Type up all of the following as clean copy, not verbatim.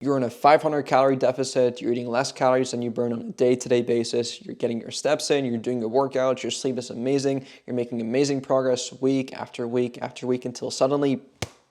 You're in a 500 calorie deficit, you're eating less calories than you burn on a day-to-day basis, you're getting your steps in, you're doing your workouts, your sleep is amazing, you're making amazing progress week after week after week until suddenly,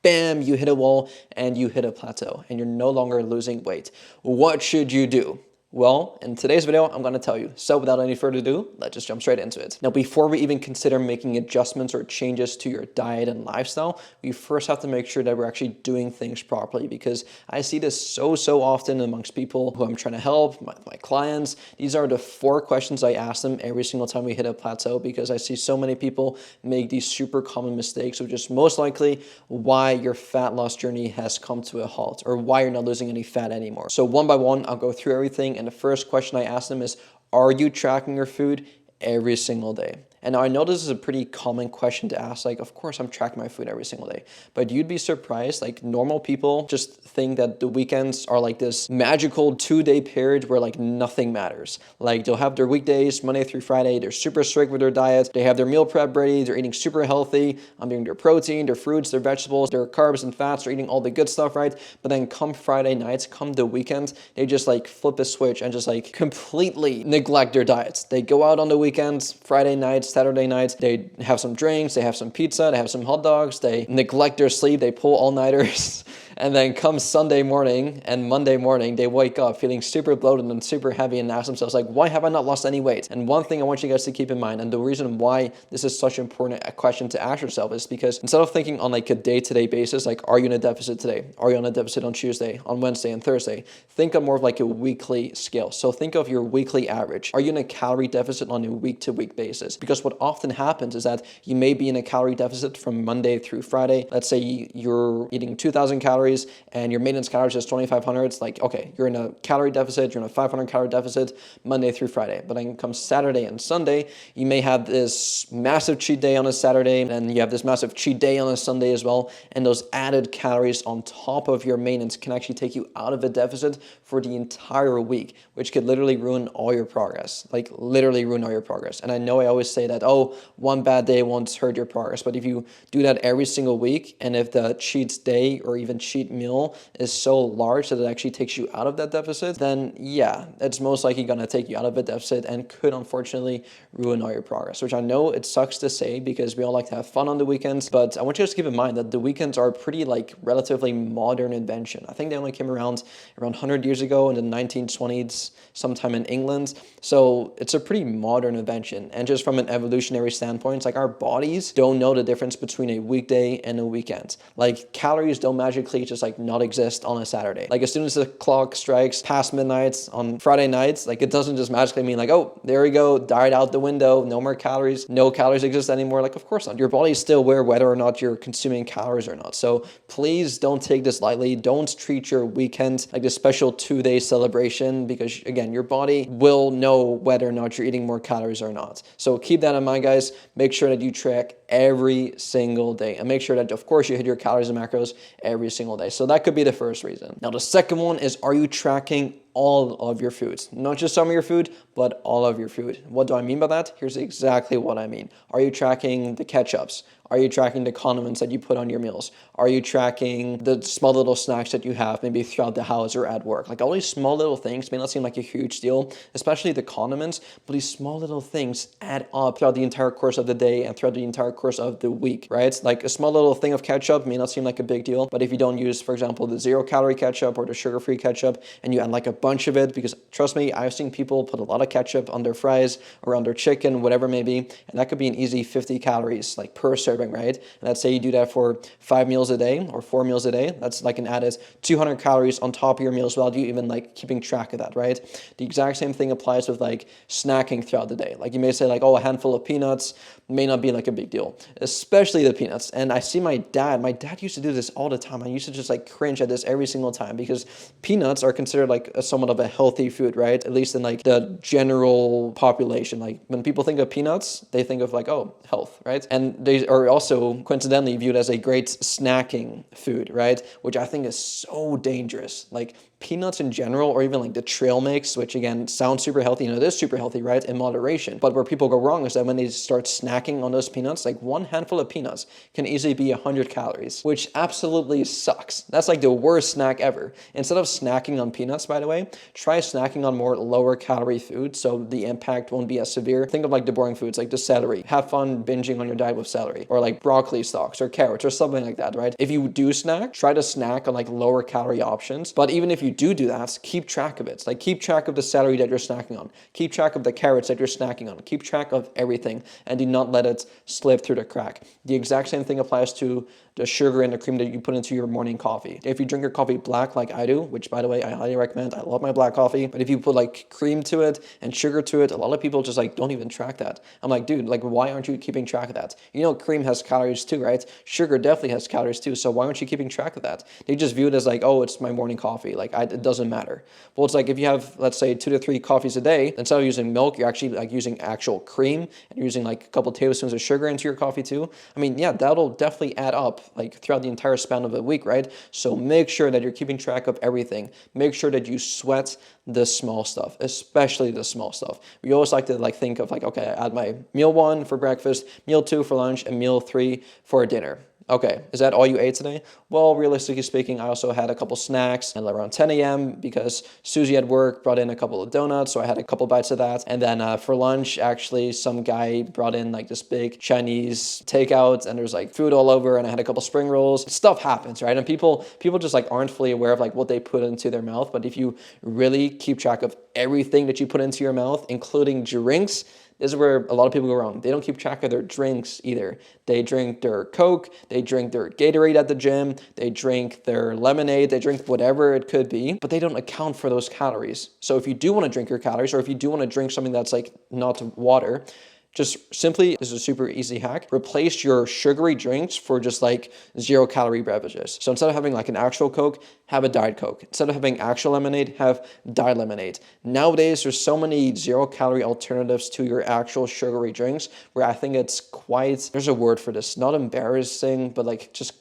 bam, you hit a wall and you hit a plateau and you're no longer losing weight. What should you do? Well, in today's video, I'm going to tell you. So without any further ado, let's just jump straight into it. Now, before we even consider making adjustments or changes to your diet and lifestyle, we first have to make sure that we're actually doing things properly, because I see this so often amongst people who I'm trying to help, my clients. These are the 4 questions I ask them every single time we hit a plateau, because I see so many people make these super common mistakes, which is most likely why your fat loss journey has come to a halt or why you're not losing any fat anymore. So one by one, I'll go through everything. And the first question I ask them is, are you tracking your food every single day? And now I know this is a pretty common question to ask, like, of course I'm tracking my food every single day, but you'd be surprised, like normal people just think that the weekends are like this magical 2-day period where like nothing matters. Like they'll have their weekdays, Monday through Friday, they're super strict with their diet, they have their meal prep ready, they're eating super healthy, I'm doing their protein, their fruits, their vegetables, their carbs and fats, they're eating all the good stuff, right? But then come Friday nights, come the weekend, they just like flip a switch and just like completely neglect their diets. They go out on the weekends, Friday nights, Saturday nights, they have some drinks, they have some pizza, they have some hot dogs, they neglect their sleep, they pull all-nighters. And then come Sunday morning and Monday morning, they wake up feeling super bloated and super heavy and ask themselves, like, why have I not lost any weight? And one thing I want you guys to keep in mind, and the reason why this is such an important question to ask yourself, is because instead of thinking on like a day-to-day basis, like, are you in a deficit today? Are you on a deficit on Tuesday, on Wednesday, and Thursday? Think of more of like a weekly scale. So think of your weekly average. Are you in a calorie deficit on a week-to-week basis? Because what often happens is that you may be in a calorie deficit from Monday through Friday. Let's say you're eating 2,000 calories and your maintenance calories is 2,500. It's like, okay, you're in a calorie deficit, you're in a 500 calorie deficit Monday through Friday. But then comes Saturday and Sunday, you may have this massive cheat day on a Saturday, and you have this massive cheat day on a Sunday as well. And those added calories on top of your maintenance can actually take you out of a deficit for the entire week, which could literally ruin all your progress, like literally ruin all your progress. And I know I always say that, oh, one bad day won't hurt your progress. But if you do that every single week, and if the cheat day or even cheat meal is so large that it actually takes you out of that deficit, then yeah, it's most likely going to take you out of a deficit and could unfortunately ruin all your progress, which I know it sucks to say because we all like to have fun on the weekends. But I want you to keep in mind that the weekends are a pretty like relatively modern invention. I think they only came around 100 years ago in the 1920s, sometime in England. So it's a pretty modern invention. And just from an evolutionary standpoint, it's like our bodies don't know the difference between a weekday and a weekend. Like calories don't magically just like not exist on a Saturday. Like as soon as the clock strikes past midnight on Friday nights, like it doesn't just magically mean like, oh, there we go, died out the window, no more calories, no calories exist anymore. Like, of course not. Your body is still aware whether or not you're consuming calories or not. So please don't take this lightly. Don't treat your weekend like this special 2-day celebration, because again, your body will know whether or not you're eating more calories or not. So keep that in mind, guys. Make sure that you track every single day, and make sure that, of course, you hit your calories and macros every single day. So that could be the first reason. Now, the second one is, are you tracking all of your foods? Not just some of your food, but all of your food. What do I mean by that? Here's exactly what I mean. Are you tracking the ketchups? Are you tracking the condiments that you put on your meals? Are you tracking the small little snacks that you have maybe throughout the house or at work? Like all these small little things may not seem like a huge deal, especially the condiments, but these small little things add up throughout the entire course of the day and throughout the entire course of the week, right? Like a small little thing of ketchup may not seem like a big deal, but if you don't use, for example, the 0-calorie ketchup or the sugar-free ketchup, and you add like a bunch of it, because trust me, I've seen people put a lot of ketchup on their fries or on their chicken, whatever it may be, and that could be an easy 50 calories like per serving, right? And let's say you do that for 5 meals a day or 4 meals a day. That's like an added 200 calories on top of your meals without you even like keeping track of that, right? The exact same thing applies with like snacking throughout the day. Like you may say like, oh, a handful of peanuts may not be like a big deal, especially the peanuts. And I see my dad used to do this all the time. I used to just like cringe at this every single time, because peanuts are considered like somewhat of a healthy food, right? At least in like the general population. Like when people think of peanuts, they think of like, oh, health, right? And they are also coincidentally viewed as a great snacking food, right? Which I think is so dangerous. Like peanuts in general, or even like the trail mix, which again sounds super healthy, and it is super healthy, right, in moderation. But where people go wrong is that when they start snacking on those peanuts, like one handful of peanuts can easily be 100 calories, which absolutely sucks. That's like the worst snack ever. Instead of snacking on peanuts, by the way, try snacking on more lower calorie food so the impact won't be as severe. Think of like the boring foods, like the celery. Have fun binging on your diet with celery, or like broccoli stalks or carrots or something like that, right? If you do snack, try to snack on like lower calorie options. But even if you do that, keep track of it. Like keep track of the celery that you're snacking on. Keep track of the carrots that you're snacking on. Keep track of everything and do not let it slip through the crack. The exact same thing applies to the sugar and the cream that you put into your morning coffee. If you drink your coffee black like I do, which by the way, I highly recommend, I love my black coffee, but if you put like cream to it and sugar to it, a lot of people just like don't even track that. I'm like, dude, like why aren't you keeping track of that? You know, cream has calories too, right? Sugar definitely has calories too, so why aren't you keeping track of that? They just view it as like, oh, it's my morning coffee, like it doesn't matter. Well, it's like if you have, let's say 2 to 3 coffees a day, instead of using milk, you're actually like using actual cream and you're using like a couple tablespoons of sugar into your coffee too. I mean, yeah, that'll definitely add up like throughout the entire span of a week, right? So make sure that you're keeping track of everything. Make sure that you sweat the small stuff, especially the small stuff. We always like to like think of like, okay, I add my meal 1 for breakfast, meal 2 for lunch, and meal 3 for dinner. Okay, is that all you ate today? Well, realistically speaking, I also had a couple snacks and around 10 a.m. because Susie at work brought in a couple of donuts, so I had a couple bites of that. And then for lunch, actually, some guy brought in like this big Chinese takeout, and there's like food all over, and I had a couple spring rolls. Stuff happens, right? And people just like aren't fully aware of like what they put into their mouth. But if you really keep track of everything that you put into your mouth, including drinks, this is where a lot of people go wrong. They don't keep track of their drinks either. They drink their Coke, they drink their Gatorade at the gym, they drink their lemonade, they drink whatever it could be, but they don't account for those calories. So if you do want to drink your calories, or if you do want to drink something that's like not water, just simply, this is a super easy hack, replace your sugary drinks for just like 0-calorie beverages. So instead of having like an actual Coke, have a Diet Coke. Instead of having actual lemonade, have Diet Lemonade. Nowadays, there's so many 0-calorie alternatives to your actual sugary drinks where I think it's quite, there's a word for this, not embarrassing, but like just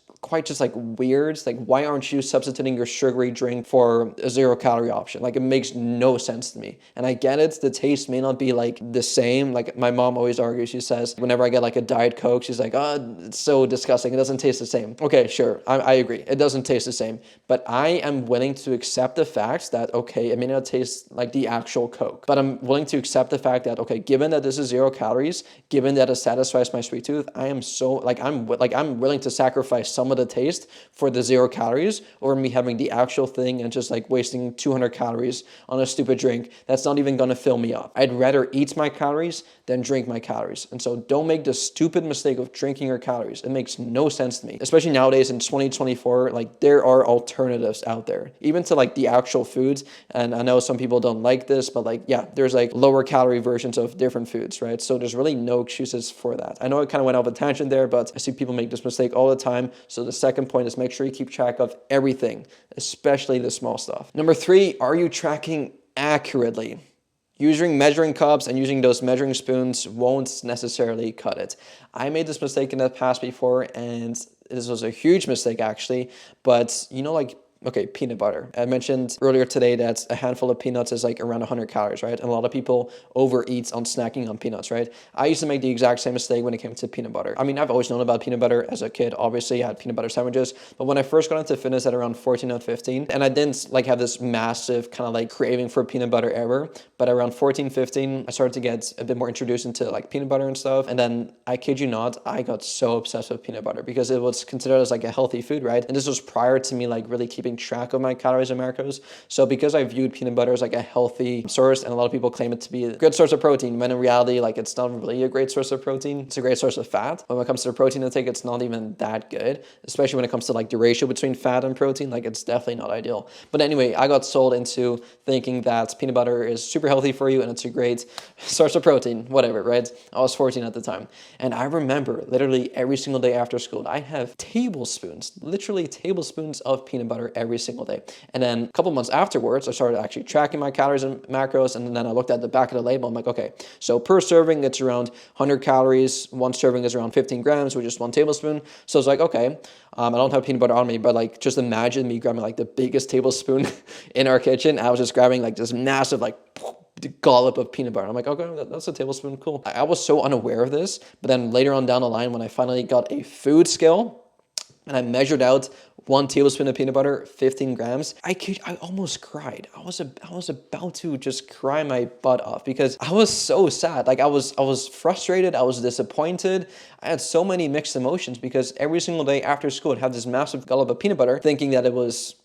like weird. Like, why aren't you substituting your sugary drink for a 0-calorie option? Like, it makes no sense to me. And I get it, the taste may not be like the same. Like my mom always argues, she says, whenever I get like a Diet Coke, she's like, oh, it's so disgusting, it doesn't taste the same. Okay, sure, I agree, it doesn't taste the same. But I am willing to accept the fact that, okay, it may not taste like the actual Coke, but I'm willing to accept the fact that, okay, given that this is 0 calories, given that it satisfies my sweet tooth, I'm willing to sacrifice some of the taste for the 0 calories over me having the actual thing and just like wasting 200 calories on a stupid drink that's not even going to fill me up. I'd rather eat my calories than drink my calories. And so don't make the stupid mistake of drinking your calories. It makes no sense to me, especially nowadays in 2024. Like, there are alternatives out there, even to like the actual foods. And I know some people don't like this, but like, yeah, there's like lower calorie versions of different foods, right? So there's really no excuses for that. I know I kind of went off a tangent there, but I see people make this mistake all the time. So the second point is make sure you keep track of everything, especially the small stuff. Number 3, are you tracking accurately? Using measuring cups and using those measuring spoons won't necessarily cut it. I made this mistake in the past before, and this was a huge mistake actually, but you know, like, okay, peanut butter. I mentioned earlier today that a handful of peanuts is like around 100 calories, right? And a lot of people overeat on snacking on peanuts, right? I used to make the exact same mistake when it came to peanut butter. I mean, I've always known about peanut butter as a kid. Obviously, I had peanut butter sandwiches. But when I first got into fitness at around 14 or 15, and I didn't like have this massive kind of like craving for peanut butter ever, but around 14, 15, I started to get a bit more introduced into like peanut butter and stuff. And then, I kid you not, I got so obsessed with peanut butter because it was considered as like a healthy food, right? And this was prior to me like really keeping track of my calories and macros. So because I viewed peanut butter as like a healthy source, and a lot of people claim it to be a good source of protein, when in reality, like, it's not really a great source of protein. It's a great source of fat. When it comes to the protein intake, it's not even that good, especially when it comes to like the ratio between fat and protein. Like, it's definitely not ideal. But anyway, I got sold into thinking that peanut butter is super healthy for you and it's a great source of protein, whatever, right? I was 14 at the time. And I remember literally every single day after school, I have tablespoons, literally tablespoons of peanut butter every every single day. And then a couple months afterwards, I started actually tracking my calories and macros, and then I looked at the back of the label. I'm like, okay, so per serving, it's around 100 calories. One serving is around 15 grams, which is 1 tablespoon. So it's like, okay, I don't have peanut butter on me, but like just imagine me grabbing like the biggest tablespoon in our kitchen. I was just grabbing like this massive like dollop of peanut butter. I'm like, okay, that's a tablespoon, cool. I was so unaware of this, but then later on down the line, when I finally got a food scale and I measured out 1 tablespoon of peanut butter, 15 grams, I almost cried. I was about to just cry my butt off because I was so sad. Like I was frustrated, I was disappointed. I had so many mixed emotions because every single day after school, I'd have this massive dollop of peanut butter thinking that it was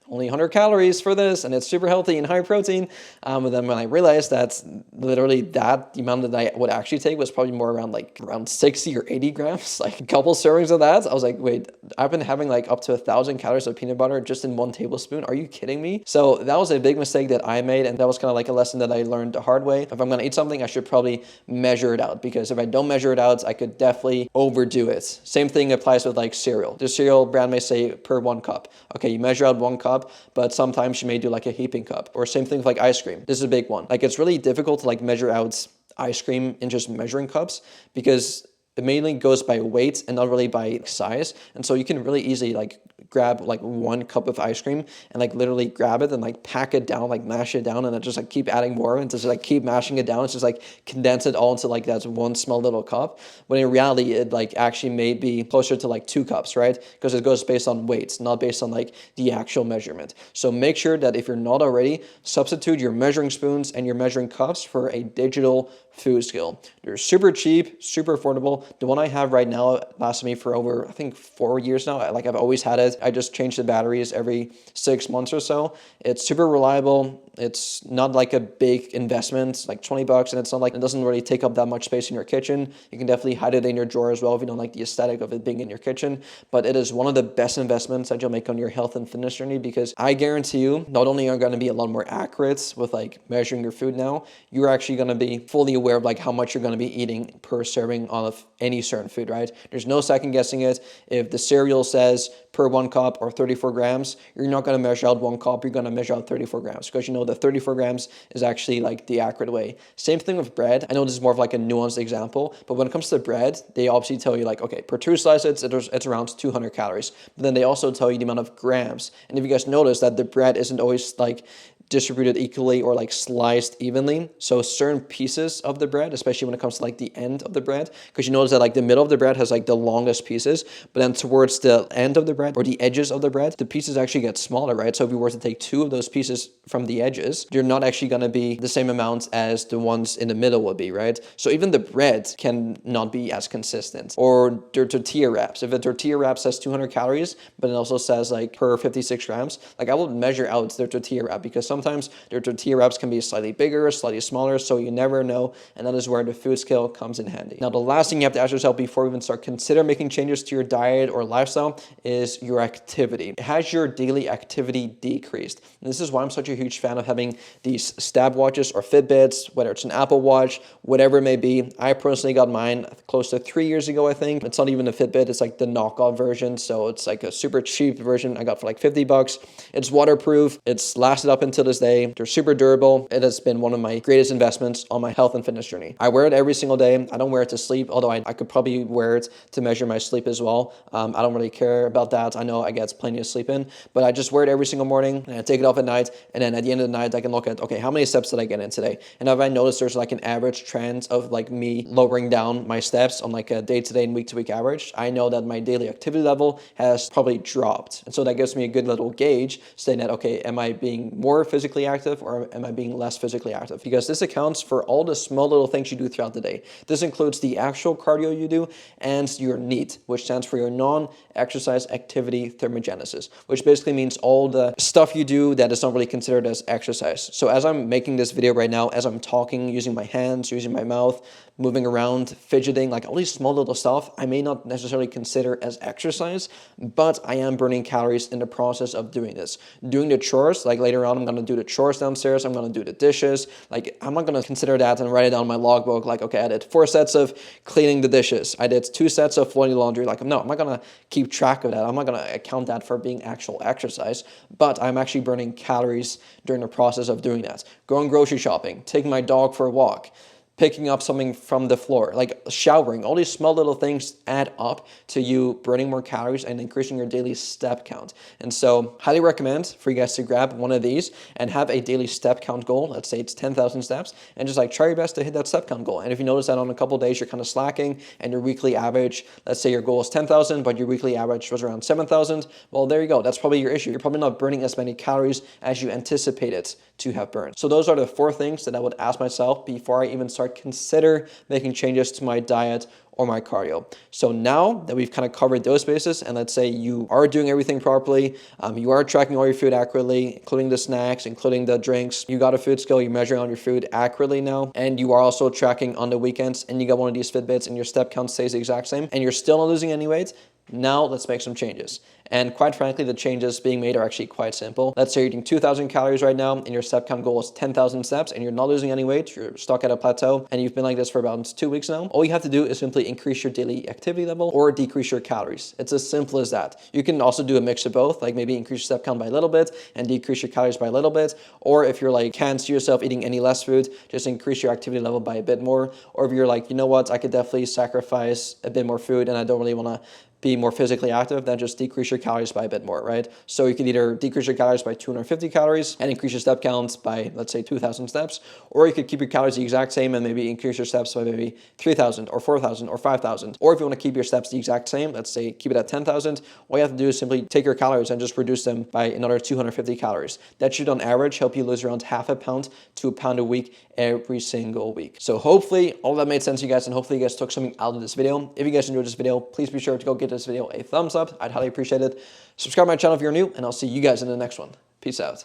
only 100 calories for this, and it's super healthy and high protein. But then when I realized that literally the amount that I would actually take was probably more around 60 or 80 grams, like a couple servings of that, I was like, wait, I've been having like up to 1,000 calories of peanut butter just in 1 tablespoon. Are you kidding me? So that was a big mistake that I made, and that was kind of like a lesson that I learned the hard way. If I'm gonna eat something, I should probably measure it out, because if I don't measure it out, I could definitely overdo it. Same thing applies with like cereal. The cereal brand may say per 1 cup. Okay, you measure out 1 cup, but sometimes you may do like a heaping cup. Or same thing with like ice cream. This is a big one. Like it's really difficult to like measure out ice cream in just measuring cups, because it mainly goes by weight and not really by size. And so you can really easily like grab like 1 cup of ice cream and like literally grab it and like pack it down, like mash it down, and then just like keep adding more and just like keep mashing it down. It's just like condense it all into like that 1 small little cup. When in reality, it like actually may be closer to like 2 cups, right? Because it goes based on weights, not based on like the actual measurement. So make sure that if you're not already, substitute your measuring spoons and your measuring cups for a digital food scale. They're super cheap, super affordable. The one I have right now lasts me for over, I think, 4 years now. Like I've always had it. I just change the batteries every 6 months or so. It's super reliable. It's not like a big investment, like 20 bucks, and it's not like it doesn't really take up that much space in your kitchen. You can definitely hide it in your drawer as well if you don't like the aesthetic of it being in your kitchen. But it is one of the best investments that you'll make on your health and fitness journey, because I guarantee you, not only are you going to be a lot more accurate with like measuring your food now, you're actually going to be fully aware of like how much you're going to be eating per serving of any certain food, right? There's no second guessing it. If the cereal says per 1 cup or 34 grams, you're not going to measure out 1 cup, you're going to measure out 34 grams, because you know that 34 grams is actually like the accurate way. Same thing with bread. I know this is more of like a nuanced example, but when it comes to bread, they obviously tell you like, okay, per 2 slices, it's around 200 calories. But then they also tell you the amount of grams. And if you guys notice that the bread isn't always like distributed equally or like sliced evenly. So certain pieces of the bread, especially when it comes to like the end of the bread, because you notice that like the middle of the bread has like the longest pieces, but then towards the end of the bread or the edges of the bread, the pieces actually get smaller, right? So if you were to take 2 of those pieces from the edges, they're not actually going to be the same amount as the ones in the middle would be, right? So even the bread can not be as consistent. Or their tortilla wraps. If a tortilla wrap says 200 calories, but it also says like per 56 grams, like I will measure out their tortilla wrap, because sometimes their tortilla wraps can be slightly bigger, slightly smaller, so you never know, and that is where the food scale comes in handy. Now, the last thing you have to ask yourself before you even start consider making changes to your diet or lifestyle is your activity. Has your daily activity decreased? And this is why I'm such a huge fan of having these stab watches or Fitbits, whether it's an Apple Watch, whatever it may be. I personally got mine close to 3 years ago, I think. It's not even a Fitbit, it's like the knockoff version, so it's like a super cheap version I got for like 50 bucks. It's waterproof, it's lasted up until this day. They're super durable. It has been one of my greatest investments on my health and fitness journey. I wear it every single day. I don't wear it to sleep, although I could probably wear it to measure my sleep as well. I don't really care about that. I know I get plenty of sleep in, but I just wear it every single morning, and I take it off at night, and then at the end of the night, I can look at, okay, how many steps did I get in today? And if I notice there's like an average trend of like me lowering down my steps on like a day-to-day and week-to-week average, I know that my daily activity level has probably dropped. And so that gives me a good little gauge saying that, okay, am I being more physically active or am I being less physically active? Because this accounts for all the small little things you do throughout the day. This includes the actual cardio you do and your NEAT, which stands for your non-exercise activity thermogenesis, which basically means all the stuff you do that is not really considered as exercise. So as I'm making this video right now, as I'm talking, using my hands, using my mouth, moving around, fidgeting, like all these small little stuff, I may not necessarily consider as exercise, but I am burning calories in the process of doing this. Doing the chores, like later on, I'm going to to do the chores downstairs. I'm going to do the dishes. Like, I'm not going to consider that and write it down in my logbook. Like, okay, I did 4 sets of cleaning the dishes. I did 2 sets of folding laundry. Like, no, I'm not going to keep track of that. I'm not going to account that for being actual exercise, but I'm actually burning calories during the process of doing that. Going grocery shopping, taking my dog for a walk, picking up something from the floor, like showering. All these small little things add up to you burning more calories and increasing your daily step count. And so highly recommend for you guys to grab one of these and have a daily step count goal. Let's say it's 10,000 steps, and just like try your best to hit that step count goal. And if you notice that on a couple of days you're kind of slacking and your weekly average, let's say your goal is 10,000, but your weekly average was around 7,000, well, there you go. That's probably your issue. You're probably not burning as many calories as you anticipated to have burned. So those are the 4 things that I would ask myself before I even start consider making changes to my diet or my cardio. So now that we've kind of covered those bases, and let's say you are doing everything properly, you are tracking all your food accurately, including the snacks, including the drinks, you got a food scale, you're measuring on your food accurately now, and you are also tracking on the weekends, and you got one of these Fitbits and your step count stays the exact same, and you're still not losing any weight, now let's make some changes. And quite frankly, the changes being made are actually quite simple. Let's say you're eating 2,000 calories right now and your step count goal is 10,000 steps and you're not losing any weight, you're stuck at a plateau and you've been like this for about 2 weeks now. All you have to do is simply increase your daily activity level or decrease your calories. It's as simple as that. You can also do a mix of both, like maybe increase your step count by a little bit and decrease your calories by a little bit. Or if you're like, can't see yourself eating any less food, just increase your activity level by a bit more. Or if you're like, you know what, I could definitely sacrifice a bit more food and I don't really want to be more physically active, then just decrease your calories by a bit more, right? So you could either decrease your calories by 250 calories and increase your step counts by, let's say, 2,000 steps, or you could keep your calories the exact same and maybe increase your steps by maybe 3,000 or 4,000 or 5,000. Or if you want to keep your steps the exact same, let's say keep it at 10,000, all you have to do is simply take your calories and just reduce them by another 250 calories. That should on average help you lose around half a pound to a pound a week every single week. So hopefully all that made sense to you guys, and hopefully you guys took something out of this video. If you guys enjoyed this video, please be sure to go give this video a thumbs up. I'd highly appreciate it. Subscribe to my channel if you're new, and I'll see you guys in the next one. Peace out.